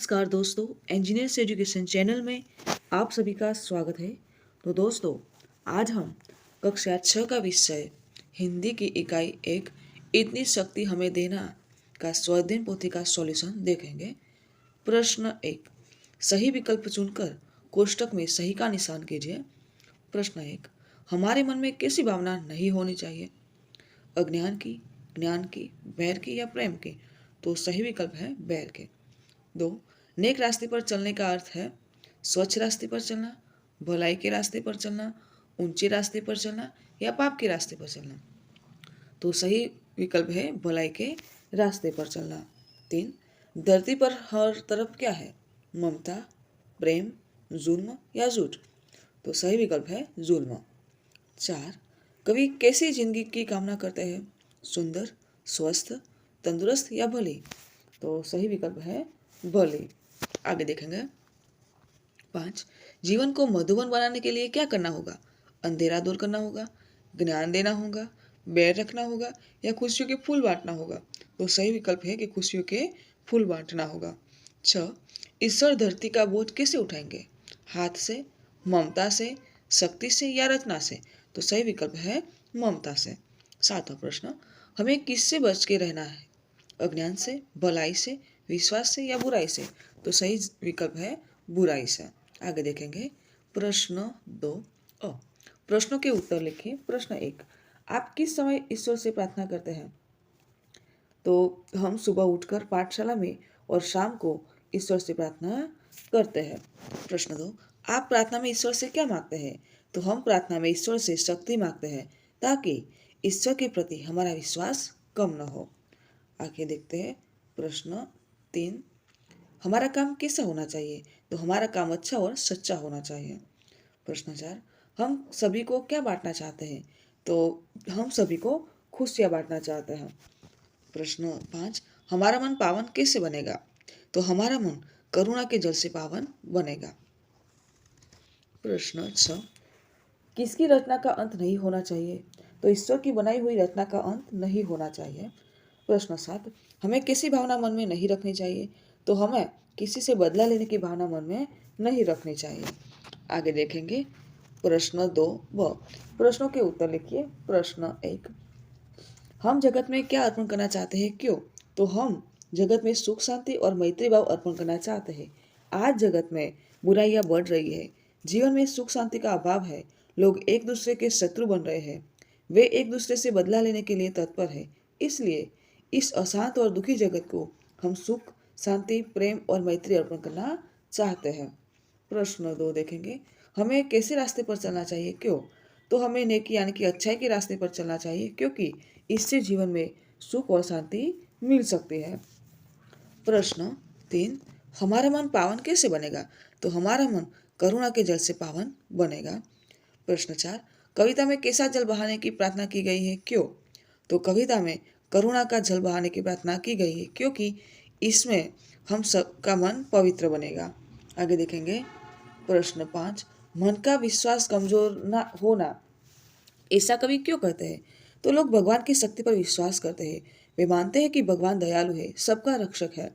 नमस्कार दोस्तों, engineers education channel में आप सभी का स्वागत है। तो दोस्तों, आज हम कक्षा 6 का विषय हिंदी की इकाई 1 इतनी शक्ति हमें देना का स्वाध्याय पोथी का सॉल्यूशन देखेंगे। प्रश्न 1, सही विकल्प चुनकर कोष्टक में सही का निशान कीजिए। प्रश्न 1, हमारे मन में कैसी भावना नहीं होनी चाहिए? अज्ञान की, ज्ञान की, बैर की या प्रेम की? तो सही विकल्प है बैर के। 2, नेक रास्ते पर चलने का अर्थ है स्वच्छ रास्ते पर चलना, भलाई के रास्ते पर चलना, ऊंचे रास्ते पर चलना या पाप के रास्ते पर चलना? तो सही विकल्प है भलाई के रास्ते पर चलना। 3, धरती पर हर तरफ क्या है? ममता, प्रेम, जुल्म या झूठ? तो सही विकल्प है जुल्म। 4, कवि कैसी जिंदगी की कामना करते हैं? सुंदर, स्वस्थ, तंदुरुस्त या भली? तो सही विकल्प है भली। आगे देखेंगे। 5, जीवन को मधुबन बनाने के लिए क्या करना होगा? अंधेरा दूर करना होगा, ज्ञान देना होगा, बैर रखना होगा या खुशियों के फूल बांटना होगा? तो सही विकल्प है कि खुशियों के फूल बांटना होगा। 6, ईश्वर धरती का बोझ कैसे उठाएंगे? हाथ से, ममता से, शक्ति से या रचना से? तो सही विकल्प है ममता से। 7वां प्रश्न, हमें किससे बच के रहना है? अज्ञान से, भलाई से, विश्वास से या बुराई से? तो सही विकल्प है बुराई से। आगे देखेंगे। प्रश्न 2 अ, प्रश्नों के उत्तर लिखिए। प्रश्न 1, आप किस समय ईश्वर से प्रार्थना करते हैं? तो हम सुबह उठकर पाठशाला में और शाम को ईश्वर से प्रार्थना करते हैं। प्रश्न 2, आप प्रार्थना में ईश्वर से क्या मांगते हैं? तो हम प्रार्थना में ईश्वर से शक्ति मांगते हैं ताकि ईश्वर के प्रति हमारा विश्वास कम न हो। आगे देखते हैं। प्रश्न 3, हमारा काम कैसा होना चाहिए? तो हमारा काम अच्छा और सच्चा होना चाहिए। प्रश्न 4, हम सभी को क्या बांटना चाहते हैं? तो हम सभी को खुशियाँ बांटना चाहते हैं। प्रश्न 5, हमारा मन पावन कैसे बनेगा? तो हमारा मन करुणा के जल से पावन बनेगा। प्रश्न 6, किसकी रचना का अंत नहीं होना चाहिए? तो ईश्वर की बनाई हुई रचना का अंत नहीं होना चाहिए। प्रश्न 7, हमें कैसी भावना मन में नहीं रखनी चाहिए? तो हमें किसी से बदला लेने की भावना मन में नहीं रखनी चाहिए। आगे देखेंगे। प्रश्न 2 व प्रश्नों के उत्तर लिखिए। प्रश्न 1, हम जगत में क्या अर्पण करना चाहते हैं, क्यों? तो हम जगत में सुख शांति और मैत्री भाव अर्पण करना चाहते हैं। आज जगत में बुराइयां बढ़ रही है, जीवन में सुख शांति का अभाव है, लोग एक दूसरे के शत्रु बन रहे हैं, वे एक दूसरे से बदला लेने के लिए तत्पर है। इसलिए इस अशांत और दुखी जगत को हम सुख, शांति, प्रेम और मैत्री अर्पण करना चाहते हैं। प्रश्न 2 देखेंगे। हमें कैसे रास्ते पर चलना चाहिए, क्यों? तो हमें नेकी यानी कि अच्छाई के रास्ते पर चलना चाहिए, क्योंकि इससे जीवन में सुख और शांति मिल सकती है। प्रश्न 3, हमारा मन पावन कैसे बनेगा? तो हमारा मन करुणा के जल से पावन बनेगा। प्रश्न 4, कविता में कैसा जल बहाने की प्रार्थना की गई है, क्यों? तो कविता में करुणा का जल बहाने की प्रार्थना की गई है क्योंकि इसमें हम सबका मन पवित्र बनेगा। आगे देखेंगे। प्रश्न 5, मन का विश्वास कमजोर ना होना, ऐसा कवि क्यों कहते हैं? तो लोग भगवान की शक्ति पर विश्वास करते हैं। वे मानते हैं कि भगवान दयालु है, सबका रक्षक है,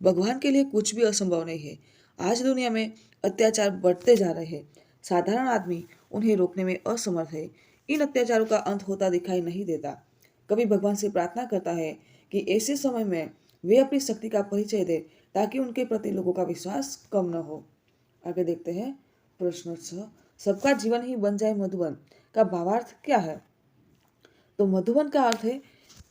भगवान के लिए कुछ भी असंभव नहीं है। आज दुनिया में अत्याचार बढ़ते जा रहे हैं, साधारण आदमी उन्हें रोकने में असमर्थ है। इन अत्याचारों का अंत होता दिखाई नहीं देता। कवि भगवान से प्रार्थना करता है कि ऐसे समय में वे अपनी शक्ति का परिचय दे ताकि उनके प्रति लोगों का विश्वास कम न हो। आगे देखते हैं। प्रश्न 6, सबका जीवन ही बन जाए मधुबन का भावार्थ क्या है? तो मधुबन का अर्थ है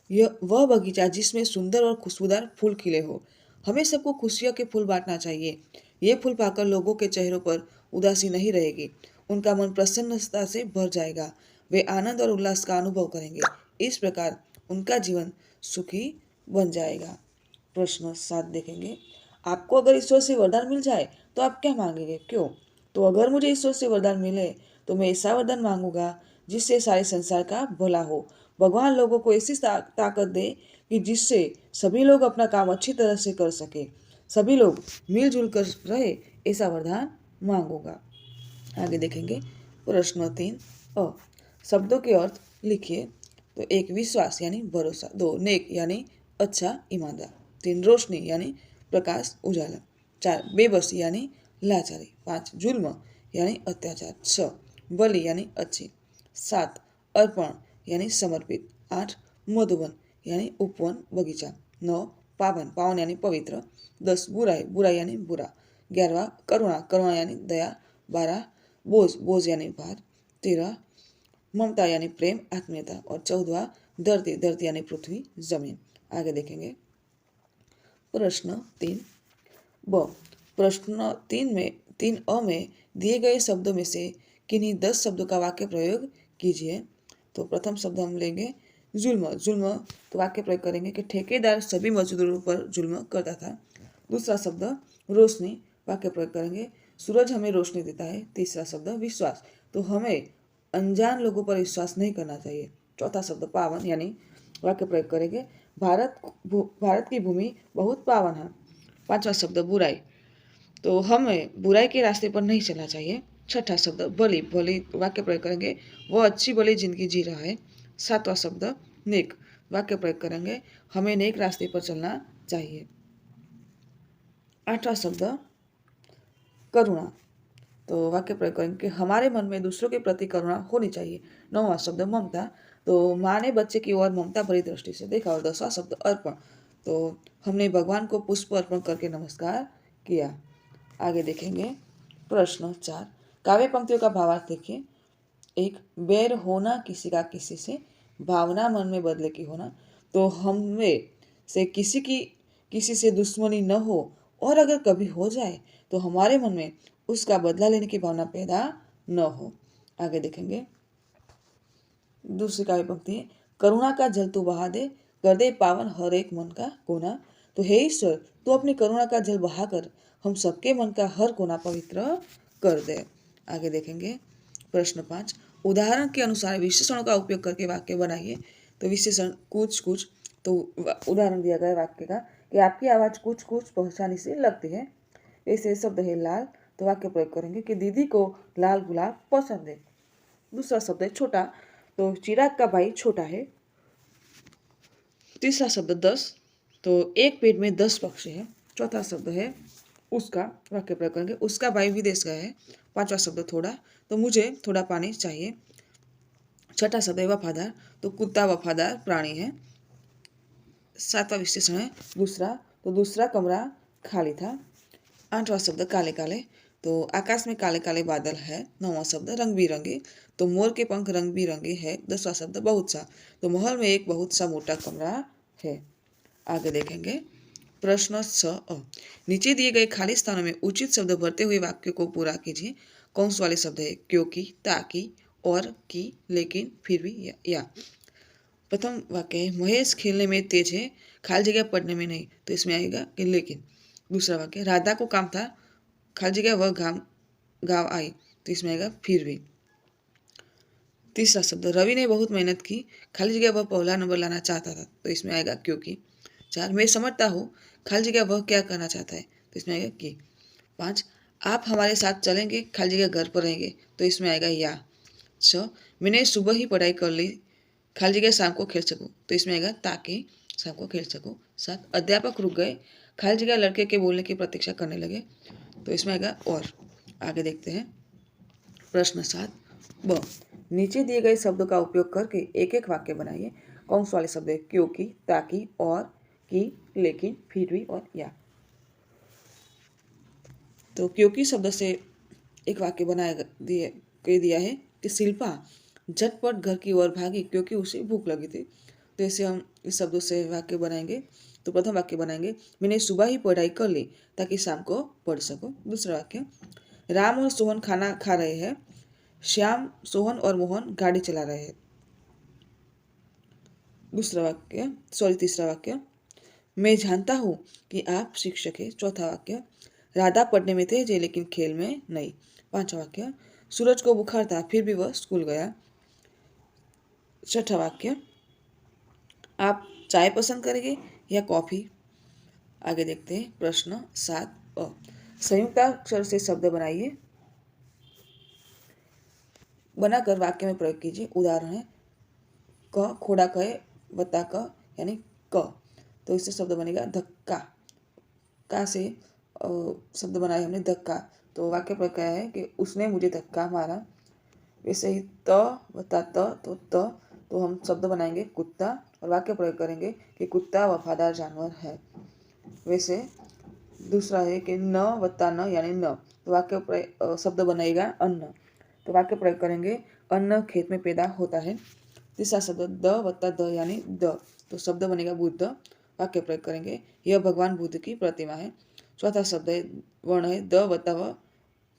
यह वह बगीचा जिसमें सुंदर और खुशबूदार फूल खिले हो। हमें सबको खुशियों के फूल बांटना चाहिए। ये फूल पाकर लोगों के चेहरों पर उदासी नहीं रहेगी, उनका मन प्रसन्नता से भर जाएगा, वे आनंद और उल्लास का अनुभव करेंगे। इस प्रकार उनका जीवन सुखी बन जाएगा। प्रश्न 7 देखेंगे। आपको अगर ईश्वर से वरदान मिल जाए तो आप क्या मांगेंगे, क्यों? तो अगर मुझे ईश्वर से वरदान मिले तो मैं ऐसा वरदान मांगूंगा जिससे सारे संसार का भला हो। भगवान लोगों को ऐसी ताकत दे कि जिससे सभी लोग अपना काम अच्छी तरह से कर सके, सभी लोग मिलजुल कर रहे, ऐसा वरदान मांगूंगा। आगे देखेंगे। प्रश्न 3 अ, शब्दों के अर्थ लिखिए। तो 1, विश्वास यानी भरोसा। 2, नेक यानी अच्छा, ईमानदार। 3, रोशनी यानी प्रकाश, उजाला। 4 बेबसी यानी लाचारी। 5 जुल्म यानी अत्याचार। 6 बलि यानी अच्छी। 7 अर्पण यानी समर्पित। 8 मधुबन यानी उपवन बगीचा। 9 पावन पावन यानी पवित्र। 10 बुराई बुराई यानी बुरा। 11वां करुणा करुणा यानी दया। 12 बोझ बोझ यानी भार। 13 ममता यानी प्रेम आत्मीयता। और 14वां धरती धरती यानी पृथ्वी जमीन। आगे देखेंगे प्रश्न 3 ब। प्रश्न 3 में दिए गए शब्दों में से किन्हीं 10 शब्दों का वाक्य प्रयोग कीजिए। तो प्रथम शब्द हम लेंगे जुल्म। जुल्म तो वाक्य प्रयोग करेंगे कि ठेकेदार सभी मजदूरों पर जुल्म करता था। दूसरा शब्द रोशनी, वाक्य प्रयोग करेंगे सूरज हमें रोशनी देता है। तीसरा शब्द विश्वास, तो हमें अनजान लोगों पर विश्वास नहीं करना चाहिए। चौथा शब्द पावन, यानी वाक्य प्रयोग करेंगे भारत की भूमि बहुत पावन है। पांचवा शब्द बुराई, तो हमें बुराई के रास्ते पर नहीं चलना चाहिए। छठा शब्द बलि, बलि वाक्य प्रयोग करेंगे वो अच्छी बलि जिंदगी जी रहा है। सातवां शब्द नेक, वाक्य प्रयोग करेंगे हमें नेक रास्ते पर चलना चाहिए। आठवां शब्द करुणा, तो वाक्य प्रयोग करेंगे कि हमारे मन में दूसरों के प्रति करुणा होनी चाहिए। नौवां शब्द ममता, तो माँ ने बच्चे की ओर ममता भरी दृष्टि से देखा। और 10वां शब्द अर्पण, तो हमने भगवान को पुष्प अर्पण करके नमस्कार किया। आगे देखेंगे प्रश्न 4, काव्य पंक्तियों का भावार्थ देखिए। 1 बैर होना किसी का किसी से, भावना मन में बदले की होना, तो हमें से किसी से दुश्मनी न हो, और अगर कभी हो जाए तो हमारे मन में उसका बदला लेने की भावना पैदा न हो। आगे देखेंगे दूसरी काव्य पंक्ति है, करुणा का जल तू बहा दे, कर दे पावन हर एक मन का कोना, तो हे ईश्वर तू अपनी करुणा का जल बहाकर हम सबके मन का हर कोना पवित्र कर दे। आगे देखेंगे प्रश्न 5, उदाहरण के अनुसार विशेषणों का उपयोग करके वाक्य बनाइए। तो विशेषण कुछ कुछ, तो उदाहरण दिया गया वाक्य का कि आपकी आवाज़ कुछ कुछ पहचानी सी लगती है। ऐसे शब्द है लाल, तो वाक्य प्रयोग करेंगे कि दीदी को लाल गुलाब पसंद है। दूसरा शब्द है छोटा, तो चिराग का भाई छोटा है। तीसरा शब्द 10, तो एक पेड़ में 10 पक्षी है। चौथा शब्द है उसका, वाक्य प्रयोग करेंगे उसका भाई विदेश गया है। पांचवा शब्द थोड़ा, तो मुझे थोड़ा पानी चाहिए। छठा शब्द है वफादार, तो कुत्ता वफादार प्राणी है। सातवां विशेषण है दूसरा, तो दूसरा कमरा खाली था। आठवां शब्द काले काले, तो आकाश में काले काले बादल है। नौवां शब्द रंग बिरंगे, तो मोर के पंख रंग बिरंगे है। 10वां शब्द बहुत सा, तो महल में एक बहुत सा मोटा कमरा है। आगे देखेंगे प्रश्न 6, नीचे दिए गए खाली स्थानों में उचित शब्द भरते हुए वाक्य को पूरा कीजिए। कौन वाले शब्द है क्योंकि, ताकि, और, की, लेकिन, फिर भी, या। प्रथम वाक्य है महेश खेलने में तेज है, खाली जगह पढ़ने में नहीं, तो इसमें आएगा कि लेकिन। दूसरा वाक्य राधा को काम था, खाली जगह वह गाँव आई, तो इसमें आएगा फिर भी। तीसरा शब्द रवि ने बहुत मेहनत की, खाली जगह वह पहला नंबर लाना चाहता था, तो इसमें आएगा क्योंकि। 4 मैं समझता हूँ, खाली जगह वह क्या करना चाहता है, तो इसमें आएगा कि। 5 आप हमारे साथ चलेंगे, खाली जगह घर पर रहेंगे, तो इसमें आएगा या। 6 मैंने सुबह ही पढ़ाई कर ली, खाली जगह शाम को खेल सकूँ, तो इसमें आएगा ताकि शाम को खेल सकूँ। 7 अध्यापक रुक गए, खाली जगह लड़के के बोलने की प्रतीक्षा करने लगे, तो इसमें आएगा और। आगे देखते हैं प्रश्न 7 ब। नीचे दिए गए शब्दों का उपयोग करके एक एक वाक्य बनाइए। कौन से वाले शब्द है क्योंकि, ताकि, और, की, लेकिन, फिर भी और या। तो क्योंकि शब्द से एक वाक्य दिया है कि शिल्पा झटपट घर की ओर भागी क्योंकि उसे भूख लगी थी। तो ऐसे हम इस शब्दों से वाक्य बनाएंगे। तो प्रथम वाक्य बनाएंगे मैंने सुबह ही पढ़ाई कर ली ताकि शाम को पढ़ सकूं। दूसरा वाक्य राम और सोहन खाना खा रहे हैं, श्याम, सोहन और मोहन गाड़ी चला रहे हैं। तीसरा वाक्य मैं जानता हूँ कि आप शिक्षक हैं। चौथा वाक्य राधा पढ़ने में तेज है लेकिन खेल में नहीं। पांचवा वाक्य सूरज को बुखार था फिर भी वह स्कूल गया। छठा वाक्य आप चाय पसंद करेंगे या कॉफी। आगे देखते हैं प्रश्न 7 संयुक्ताक्षर से शब्द बनाइए, बनाकर वाक्य में प्रयोग कीजिए। उदाहरण है क खोड़ा कहे बता क यानी क, तो इससे शब्द बनेगा धक्का। का से शब्द बनाया हमने धक्का, तो वाक्य प्रयोग क्या है कि उसने मुझे धक्का मारा। वैसे ही त वत्ता त तो हम शब्द बनाएंगे कुत्ता और वाक्य प्रयोग करेंगे कि कुत्ता वफादार जानवर है। वैसे दूसरा है कि न वत्ता न यानी न, तो वाक्य शब्द बनेगा अन्न, तो वाक्य प्रयोग करेंगे अन्न खेत में पैदा होता है। तीसरा शब्द द वत्ता द यानी द, तो शब्द बनेगा बुद्ध, वाक्य प्रयोग करेंगे यह भगवान बुद्ध की प्रतिमा है। चौथा शब्द है वर्ण है द वत्ता व,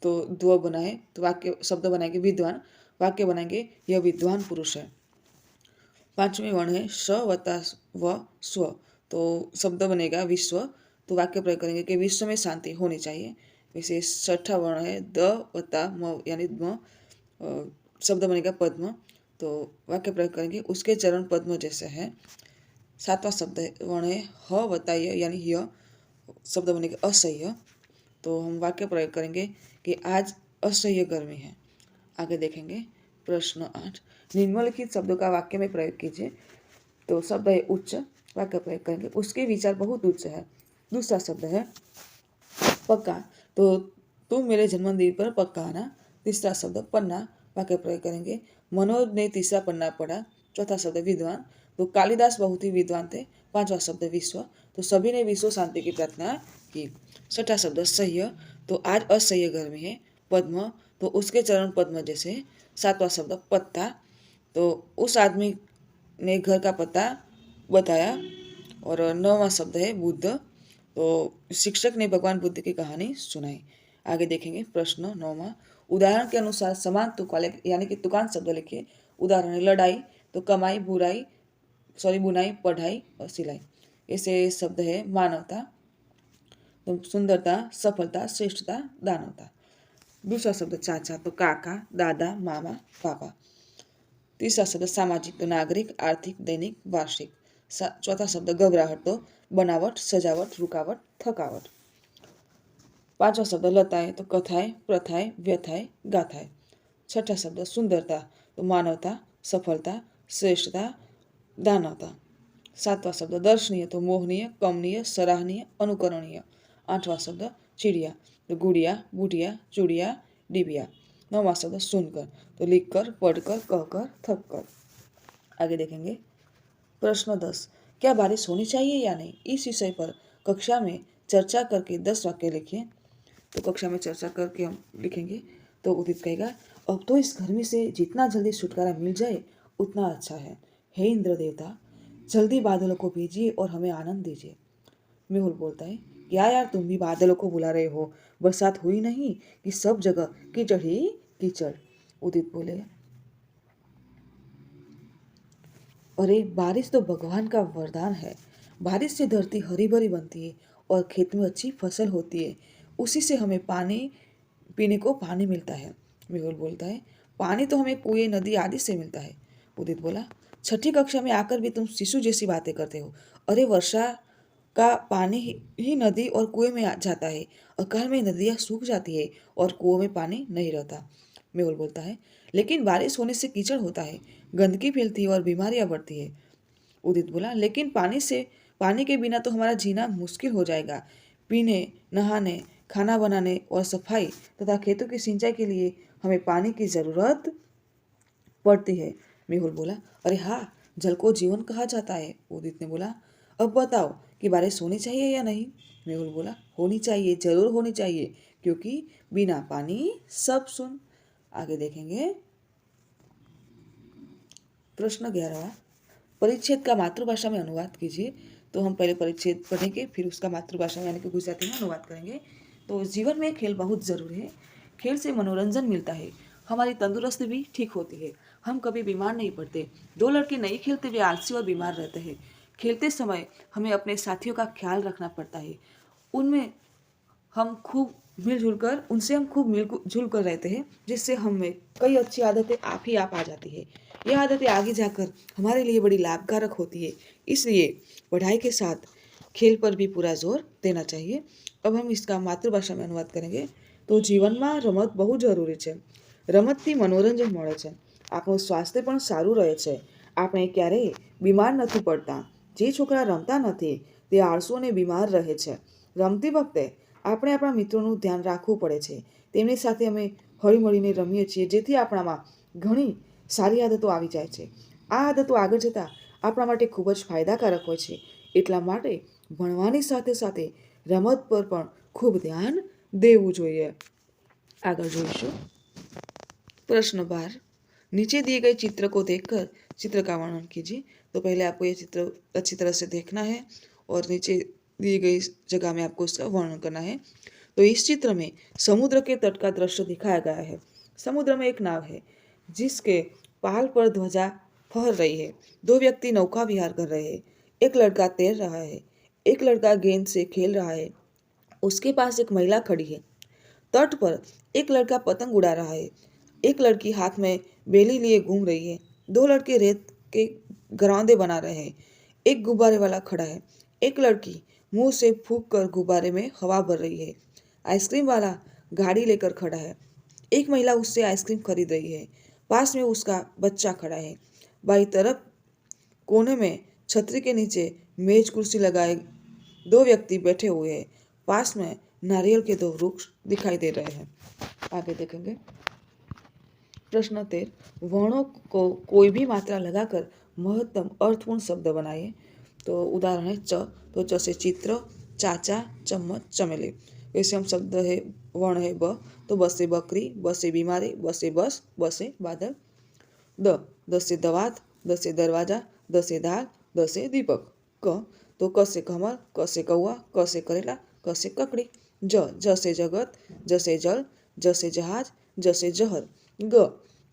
तो द्व बना है, तो वाक्य शब्द बनाएंगे विद्वान, वाक्य बनाएंगे यह विद्वान पुरुष है। पांचवें वर्ण है स वत्ता व स्व, तो शब्द बनेगा विश्व, तो वाक्य प्रयोग करेंगे कि विश्व में शांति होनी चाहिए। वैसे छठा वर्ण है द वत्ता म यानी म, शब्द बनेगा पद्म, तो वाक्य प्रयोग करेंगे उसके चरण पद्म जैसे है। सातवां शब्द वर्ण है ह वत्ता य यानी य, शब्द बनेगा असह्य, तो हम वाक्य प्रयोग करेंगे कि आज असह्य गर्मी है। आगे देखेंगे प्रश्न 8, निम्नलिखित शब्दों का वाक्य में प्रयोग कीजिए। तो शब्द है उच्च, वाक्य प्रयोग करेंगे उसके विचार बहुत उच्च है। दूसरा शब्द है पक्का, तो तुम मेरे जन्मदिन पर पक्का आना। तीसरा शब्द पन्ना, वाक्य प्रयोग करेंगे मनोज ने तीसरा पन्ना पढ़ा। चौथा शब्द विद्वान, तो कालिदास बहुत ही विद्वान थे। पांचवा शब्द विश्व, तो सभी ने विश्व शांति की प्रार्थना की। छठा शब्द सह्य, तो आज असह्य गर्मी है। पद्म, तो उसके चरण पद्म जैसे। सातवां शब्द पत्ता, तो उस आदमी ने घर का पता बताया। और नौवां शब्द है बुद्ध, तो शिक्षक ने भगवान बुद्ध की कहानी सुनाई। आगे देखेंगे प्रश्न 9वां, उदाहरण के अनुसार समान तुक वाले यानी कि तुकांत शब्द लिखिए। उदाहरण है लड़ाई, तो कमाई बुनाई पढ़ाई और सिलाई। ऐसे शब्द है मानवता, तो सुंदरता सफलता श्रेष्ठता दानवता। दूसरा शब्द चाचा, तो काका दादा मामा पापा। तीसरा शब्द सामाजिक, तो नागरिक आर्थिक दैनिक वार्षिक। चौथा शब्द घबराहट, तो बनावट सजावट रुकावट थकावट। पांचवा शब्द लताएं, तो कथाएं प्रथाएं व्यथाएं गाथाएं। छठा शब्द सुंदरता, तो मानवता सफलता श्रेष्ठता दानवता। सातवां शब्द दर्शनीय, तो मोहनीय कमनीय सराहनीय अनुकरणीय। आठवां शब्द चिड़िया, तो गुड़िया बुढ़िया चुड़िया डिबिया। नौवां शब्द सुनकर, तो लिखकर पढ़कर कहकर थककर। आगे देखेंगे प्रश्न 10, क्या बारिश होनी चाहिए या नहीं, इस विषय पर कक्षा में चर्चा करके 10 वाक्य लिखिए। तो कक्षा में चर्चा करके हम लिखेंगे। तो उदित कहेगा अब तो इस गर्मी से जितना जल्दी छुटकारा मिल जाए उतना अच्छा है। हे इंद्र देवता, जल्दी बादलों को भेजिए और हमें आनंद दीजिए। मेहुल बोलता है क्या यार तुम भी बादलों को बुला रहे हो, बरसात हुई नहीं कि सब जगह कीचड़ ही कीचड़। उदित बोले अरे बारिश तो भगवान का वरदान है, बारिश से धरती हरी भरी बनती है और खेत में अच्छी फसल होती है, उसी से हमें पानी पीने को पानी मिलता है। मेहुल बोलता है पानी तो हमें कुएं नदी आदि से मिलता है। उदित बोला छठी कक्षा में आकर भी तुम शिशु जैसी बातें करते हो। अरे वर्षा का पानी ही नदी और कुएं में जाता है, अकाल में नदियाँ सूख जाती है और कुओं में पानी नहीं रहता। मेहुल बोलता है लेकिन बारिश होने से कीचड़ होता है, गंदगी फैलती है और बीमारियां बढ़ती है। उदित बोला लेकिन पानी के बिना तो हमारा जीना मुश्किल हो जाएगा। पीने नहाने खाना बनाने और सफाई तथा खेतों की सिंचाई के लिए हमें पानी की जरूरत पड़ती है। मेहुल बोला अरे हाँ, जल को जीवन कहा जाता है। उदित ने बोला अब बताओ कि बारिश होनी चाहिए या नहीं। मेहुल बोला होनी चाहिए, जरूर होनी चाहिए, क्योंकि बिना पानी सब सुन। आगे देखेंगे प्रश्न 11वां, परिच्छेद का मातृभाषा में अनुवाद कीजिए। तो हम पहले परिच्छेद पढ़ेंगे, फिर उसका मातृभाषा में यानी कि गुजराती में अनुवाद करेंगे। तो जीवन में खेल बहुत ज़रूरी है, खेल से मनोरंजन मिलता है, हमारी तंदुरुस्ती भी ठीक होती है, हम कभी बीमार नहीं पड़ते। दो लड़के नहीं खेलते, वे आलसी और बीमार रहते हैं। खेलते समय हमें अपने साथियों का ख्याल रखना पड़ता है, उनसे हम खूब मिलजुल कर रहते हैं, जिससे हमें कई अच्छी आदतें आप आ जाती है। यह आदतें आगे जाकर हमारे लिए बड़ी लाभकारक होती है, इसलिए पढ़ाई के साथ खेल पर भी पूरा जोर देना चाहिए। अब हम इसका मातृभाषा में अनुवाद करेंगे। तो જીવનમાં રમત બહુ જરૂરી છે, રમતથી મનોરંજન મળે છે, આપણું સ્વાસ્થ્ય પણ સારું રહે છે, આપણે ક્યારેય બીમાર નથી પડતા। જે છોકરા રમતા નથી તે આળસુ અને બીમાર રહે છે। રમતી વખતે આપણે આપણા મિત્રોનું ધ્યાન રાખવું પડે છે. તેમની સાથે અમે હળીમળીને રમીએ છીએ, જેથી આપણામાં ઘણી સારી આદતો આવી જાય છે. આ આદતો આગળ જતાં આપણા માટે ખૂબ જ ફાયદાકારક હોય છે. એટલા માટે ભણવાની સાથે સાથે રમત પર પણ ખૂબ ધ્યાન देવું જોઈએ. આગળ જોઈશું प्रश्न 12। नीचे दिए गए चित्र को देखकर चित्र का वर्णन कीजिए। तो पहले आपको ये चित्र अच्छी तरह से देखना है और नीचे दी गई जगह में आपको इसका वर्णन करना है। तो इस चित्र में समुद्र के तट का दृश्य दिखाया गया है। समुद्र में एक नाव है जिसके पाल पर ध्वजा फहर रही है। दो व्यक्ति नौका विहार कर रहे हैं। एक लड़का तैर रहा है, एक लड़का गेंद से खेल रहा है। उसके पास एक महिला खड़ी है। तट पर एक लड़का पतंग उड़ा रहा है, एक लड़की हाथ में बेली लिए घूम रही है। दो लड़के रेत के घरौंदे बना रहे हैं। एक गुब्बारे वाला खड़ा है, एक लड़की मुंह से फूंक कर गुब्बारे में हवा भर रही है। आइसक्रीम वाला गाड़ी लेकर खड़ा है, एक महिला उससे आइसक्रीम खरीद रही है। पास में उसका बच्चा खड़ा है। बाईं तरफ कोने में छतरी के नीचे मेज कुर्सी लगाए दो व्यक्ति बैठे हुए हैं। पास में नारियल के दो वृक्ष दिखाई दे रहे हैं। आगे देखेंगे प्रश्न 13। वर्णों को कोई भी मात्रा लगाकर महत्तम अर्थपूर्ण शब्द बनाइए। तो उदाहरण है च, तो च से चित्र, चाचा, चम्मच, चमेली। वैसे हम शब्द है वर्ण है ब, तो ब से बकरी, ब से बीमारी, ब से बस, ब से बादल। द से दवात, द से दरवाजा, द से दाल, द से दीपक। क, तो क से कमल, क से कौआ, क से करेला, क से ककड़ी। ज से जगत, ज से जल, ज से जहाज, ज से जहर। ग,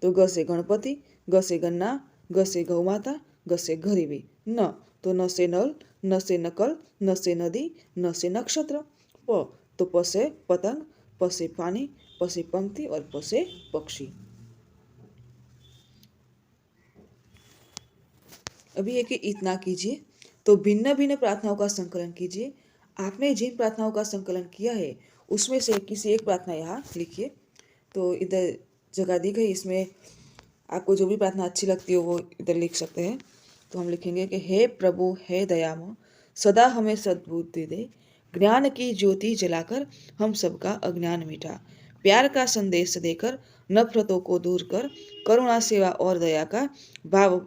तो ग से गणपति, ग से गन्ना, ग से गौमाता, ग से गरीबी। न, तो न से नल, न से नकल, न से नदी, न से नक्षत्र। प, तो प से पतंग, प से पानी, प से पंक्ति और प से पक्षी। अभी एक इतना कीजिए। तो भिन्न भिन्न प्रार्थनाओं का संकलन कीजिए। आपने जिन प्रार्थनाओं का संकलन किया है उसमें से किसी एक प्रार्थना यहाँ लिखिए। तो इधर जगह दी गई, इसमें आपको जो भी प्रार्थना अच्छी लगती हो वो इधर लिख सकते हैं। तो हम लिखेंगे कि हे प्रभु, हे दयामय, सदा हमें सद्बुद्धि दे, ज्ञान की ज्योति जलाकर हम सबका अज्ञान मिटा, प्यार का संदेश देकर नफरतों को दूर कर, करुणा, सेवा और दया का भाव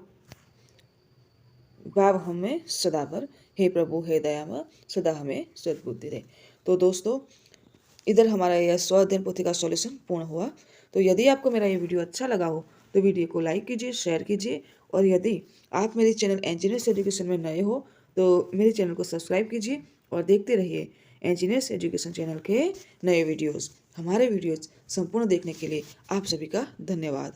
हमें सदा भर। हे प्रभु, हे दयामय, सदा हमें सद्बुद्धि दे। तो दोस्तों, इधर हमारा यह स्व अध्ययन पोथी का सॉल्यूशन पूर्ण हुआ। तो यदि आपको मेरा ये वीडियो अच्छा लगा हो तो वीडियो को लाइक कीजिए, शेयर कीजिए, और यदि आप मेरे चैनल इंजीनियर्स एजुकेशन में नए हो तो मेरे चैनल को सब्सक्राइब कीजिए और देखते रहिए इंजीनियर्स एजुकेशन चैनल के नए वीडियोज़। हमारे वीडियोज़ संपूर्ण देखने के लिए आप सभी का धन्यवाद।